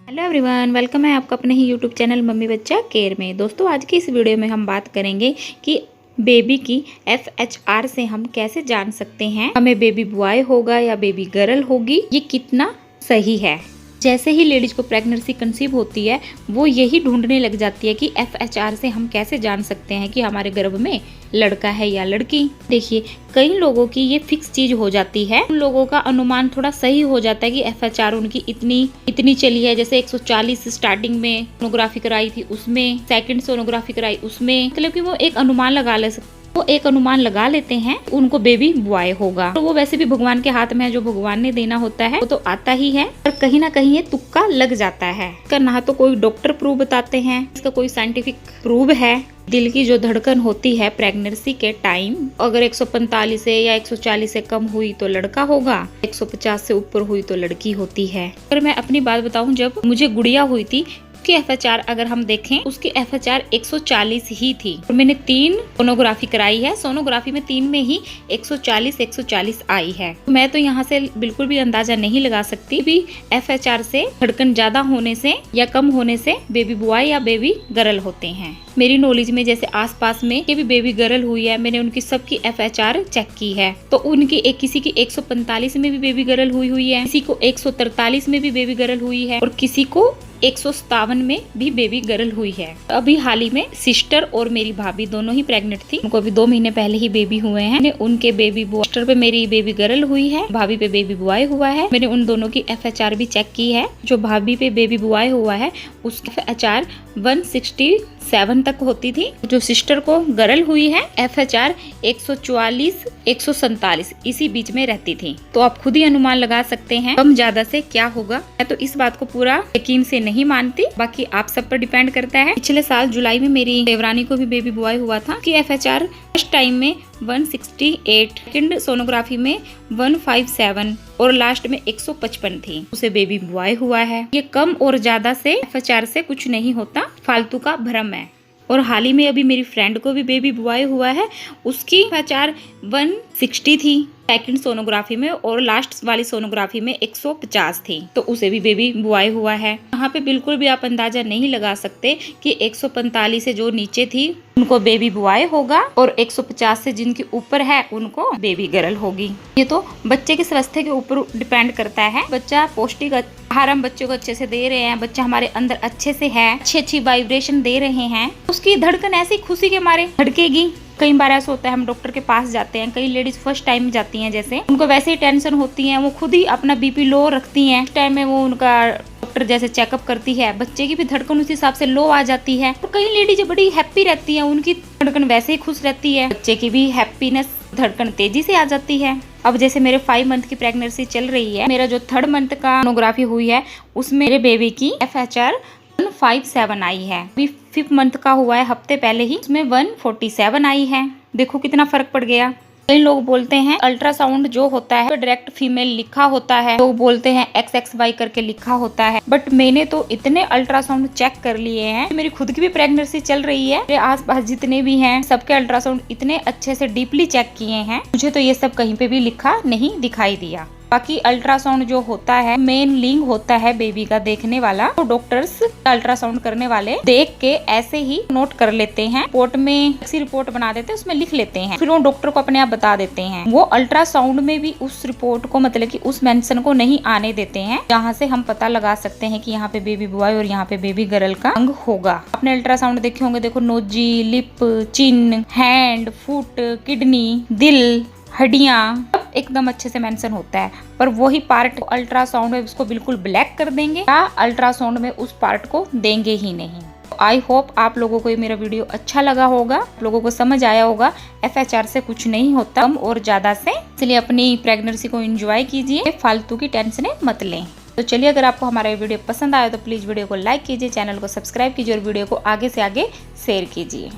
Hello everyone, welcome है आपका अपने ही यूट्यूब चैनल मम्मी बच्चा केयर में। दोस्तों, आज की इस वीडियो में हम बात करेंगे कि बेबी की FHR से हम कैसे जान सकते हैं हमें बेबी बॉय होगा या बेबी गर्ल होगी, ये कितना सही है। जैसे ही लेडीज को प्रेगनेंसी कंसीव होती है वो यही ढूंढने लग जाती है कि FHR से हम कैसे जान सकते हैं कि हमारे गर्भ में लड़का है या लड़की। देखिए, कई लोगों की ये फिक्स चीज हो जाती है, उन लोगों का अनुमान थोड़ा सही हो जाता है कि FHR उनकी इतनी चली है। जैसे 140 स्टार्टिंग में सोनोग्राफी कराई थी उसमें, सेकंड सोनोग्राफी कराई उसमें, मतलब कि वो एक अनुमान लगा लेते हैं उनको बेबी बॉय होगा। तो वो वैसे भी भगवान के हाथ में है, जो भगवान ने देना होता है वो तो आता ही है, और कहीं ना कहीं ये तुक्का लग जाता है। इसका ना तो कोई डॉक्टर प्रूव बताते हैं, इसका कोई साइंटिफिक प्रूव है। दिल की जो धड़कन होती है प्रेगनेंसी के टाइम, अगर 145 से या 140 से कम हुई तो लड़का होगा, 150 से ऊपर हुई तो लड़की होती है। अगर मैं अपनी बात बताऊं, जब मुझे गुड़िया हुई थी उसकी FHR अगर हम देखें, उसकी FHR 140 ही थी और मैंने 3 सोनोग्राफी कराई है। सोनोग्राफी में 3 में ही 140 आई है। मैं तो यहाँ से बिल्कुल भी अंदाजा नहीं लगा सकती भी FHR से धड़कन ज्यादा होने से या कम होने से बेबी बॉय या बेबी गर्ल होते हैं। मेरी नॉलेज में जैसे आसपास में के भी बेबी गर्ल हुई है, मैंने उनकी सबकी FHR चेक की है, तो उनकी किसी की 145 में भी बेबी गर्ल हुई है, किसी को 143 में भी बेबी गर्ल हुई है और किसी को 157 में भी बेबी गर्ल हुई है। अभी हाल ही में सिस्टर और मेरी भाभी दोनों ही प्रेग्नेंट थी, उनको अभी 2 महीने पहले ही बेबी हुए हैं। उनके बेबी बॉय, सिस्टर पे मेरी बेबी गर्ल हुई है, भाभी पे बेबी बॉय हुआ है। मैंने उन दोनों की FHR भी चेक की है। जो भाभी पे बेबी बॉय हुआ है उसकी FHR 167 तक होती थी, जो सिस्टर को गर्ल हुई है FHR 144 147 इसी बीच में रहती थी। तो आप खुद ही अनुमान लगा सकते हैं कम ज्यादा से क्या होगा। मैं तो इस बात को पूरा यकीन से नहीं मानती, बाकी आप सब पर डिपेंड करता है। पिछले साल जुलाई में मेरी देवरानी को भी बेबी बॉय हुआ था कि FHR फर्स्ट टाइम में 168, सेकंड सोनोग्राफी में 157 और लास्ट में 155 थी। उसे बेबी बॉय हुआ है। ये कम और ज्यादा से FHR से कुछ नहीं होता, फालतू का भ्रम है। और हाल ही में अभी मेरी फ्रेंड को भी बेबी बॉय हुआ है, उसकी FHR 160 थी सेकंड सोनोग्राफी में और लास्ट वाली सोनोग्राफी में 150 थी, तो उसे भी बेबी बॉय हुआ है। यहाँ पे बिल्कुल भी आप अंदाजा नहीं लगा सकते कि 145 से जो नीचे थी उनको बेबी बॉय होगा और 150 से जिनके ऊपर है उनको बेबी गर्ल होगी। ये तो बच्चे के स्वास्थ्य के ऊपर डिपेंड करता है। बच्चा पौष्टिक आहार हम बच्चों को अच्छे से दे रहे हैं, बच्चा हमारे अंदर अच्छे से है, अच्छी वाइब्रेशन दे रहे हैं, उसकी धड़कन ऐसी खुशी के मारे धड़केगी। कई बार ऐसा होता है, हम डॉक्टर के पास जाते हैं, कई लेडीज फर्स्ट टाइम जाती हैं, जैसे उनको वैसे ही टेंशन होती है, वो खुद ही अपना BP लो रखती हैं। उस टाइम में वो उनका डॉक्टर जैसे चेकअप करती है, बच्चे की भी धड़कन उस हिसाब से लो आ जाती है। तो कई लेडीज बड़ी हैप्पी रहती है, उनकी धड़कन वैसे ही खुश रहती है, बच्चे की भी हैप्पीनेस धड़कन तेजी से आ जाती है। अब जैसे मेरे 5 मंथ की प्रेगनेंसी चल रही है, मेरा जो 3rd मंथ का सोनोग्राफी हुई है उसमें मेरे बेबी की FHR 157 आई है। अभी 5th मंथ का हुआ है हफ्ते पहले ही, उसमें 147 आई है। देखो कितना फर्क पड़ गया। कई लोग बोलते हैं अल्ट्रासाउंड जो होता है तो डायरेक्ट फीमेल लिखा होता है, लोग बोलते हैं XXY करके लिखा होता है, बट मैंने तो इतने अल्ट्रासाउंड चेक कर लिए हैं। मेरी खुद की भी प्रेगनेंसी चल रही है, मेरे आसपास जितने भी हैं सबके अल्ट्रासाउंड इतने अच्छे से डीपली चेक किए हैं, मुझे तो ये सब कहीं पे भी लिखा नहीं दिखाई दिया। बाकी अल्ट्रासाउंड जो होता है मेन लिंक होता है बेबी का देखने वाला, तो डॉक्टर्स अल्ट्रासाउंड करने वाले देख के ऐसे ही नोट कर लेते हैं, रिपोर्ट में रिपोर्ट बना देते हैं, उसमें लिख लेते हैं, फिर वो डॉक्टर को अपने आप बता देते हैं। वो अल्ट्रासाउंड में भी उस रिपोर्ट को, मतलब कि उस मेंशन को नहीं आने देते हैं, जहाँ से हम पता लगा सकते हैं कि यहाँ पे बेबी बॉय और यहाँ पे बेबी गर्ल का अंग होगा। आपने अल्ट्रासाउंड देखे होंगे, देखो नोजी, लिप, चिन, हैंड, फुट, किडनी, दिल, हड्डियां एकदम अच्छे से मेंशन होता है, पर वही पार्ट अल्ट्रासाउंड में उसको बिल्कुल ब्लैक कर देंगे या अल्ट्रासाउंड में उस पार्ट को देंगे ही नहीं। आई होप आप लोगों को ये मेरा वीडियो अच्छा लगा होगा, आप लोगों को समझ आया होगा FHR से कुछ नहीं होता कम और ज्यादा से। इसलिए अपनी प्रेगनेंसी को एंजॉय कीजिए, फालतू की टेंशन मत लें। तो चलिए, अगर आपको हमारा वीडियो पसंद आया तो प्लीज वीडियो को लाइक कीजिए, चैनल को सब्सक्राइब कीजिए और वीडियो को आगे से आगे शेयर कीजिए।